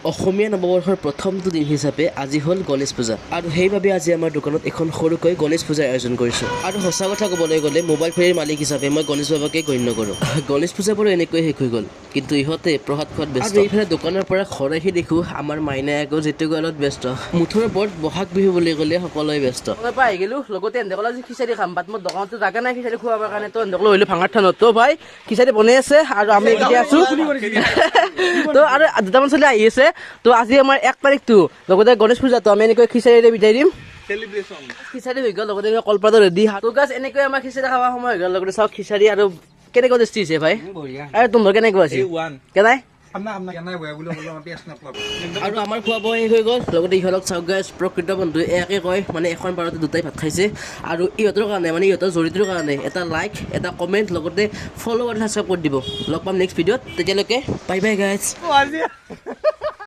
অসমীয়া নৱবৰ্ষৰ প্ৰথমটো দিন হিচাপে আজি হ'ল গণেশ পূজা আৰু সেইবাবে আজি আমাৰ দোকানত এখন সৰুকৈ গণেশ পূজাৰ আয়োজন কৰিছোঁ আৰু সঁচা কথা ক'বলৈ গ'লে মোবাইল ফেৰীৰ মালিক হিচাপে মই গণেশ বাবাকে গণ্য কৰোঁ। গণেশ পূজা বাৰু এনেকৈ শেষ হৈ গ'ল, কিন্তু ইহঁতে প্ৰসাদ খোৱাত ব্যস্ত। আৰু এইফালে দোকানৰ পৰা ঘৰ আহি দেখোঁ আমাৰ মাইনাই আকৌ যিটো গলত ব্যস্ত। মুঠৰ ওপৰত বহাগ বিহু বুলি ক'লে সকলোৱে ব্যস্ত। মই পাই গ'লো, লগতে এন্দকল আজি খিচাৰি খাম, বাট মোৰ দোকানতো জাগা নাই খিচাৰি খুৱাবৰ কাৰণে, তো এন্দকল হ'লো ভাঙাৰ থানত। তো ভাই খিচাৰি বনাই আছে আৰু আমি এতিয়া আছোঁ। তো আৰু দুটামান চলি আহি আছে। তো আজি আমাৰ 1 তাৰিখটো, লগতে গণেশ পূজাটো আমি এনেকৈ খিচাৰিৰে বিদায় দিম। খিচাৰি হৈ গ'ল, লগতে কলপাতৰ ৰেডি। তো গাছ এনেকৈ আমাৰ খিচাৰি খাৱা সময় হৈ গ'ল। লগতে চাওক খিচাৰি আৰু কেনেকুৱা টেষ্টি হৈছে ভাই, আৰু তোমাৰ কেনেকুৱা আছে কেনাই? আৰু আমাৰ খোৱা বোৱা শেষ হৈ গ'ল। লগতে ইহঁতক চাওক গাইছ, প্ৰকৃত বন্ধুৱে একে কয়, মানে এখন বাৰতে দুটাই ভাত খাইছে। আৰু ইহঁতৰ কাৰণে, মানে ইহঁতৰ জড়িতৰ কাৰণে এটা লাইক, এটা কমেণ্ট, লগতে ফ'ল' আৰু ছাবস্ক্ৰাইব কৰি দিব। লগ পাম নেক্সট ভিডিঅ'ত, তেতিয়ালৈকে বাই বাই গাইছ।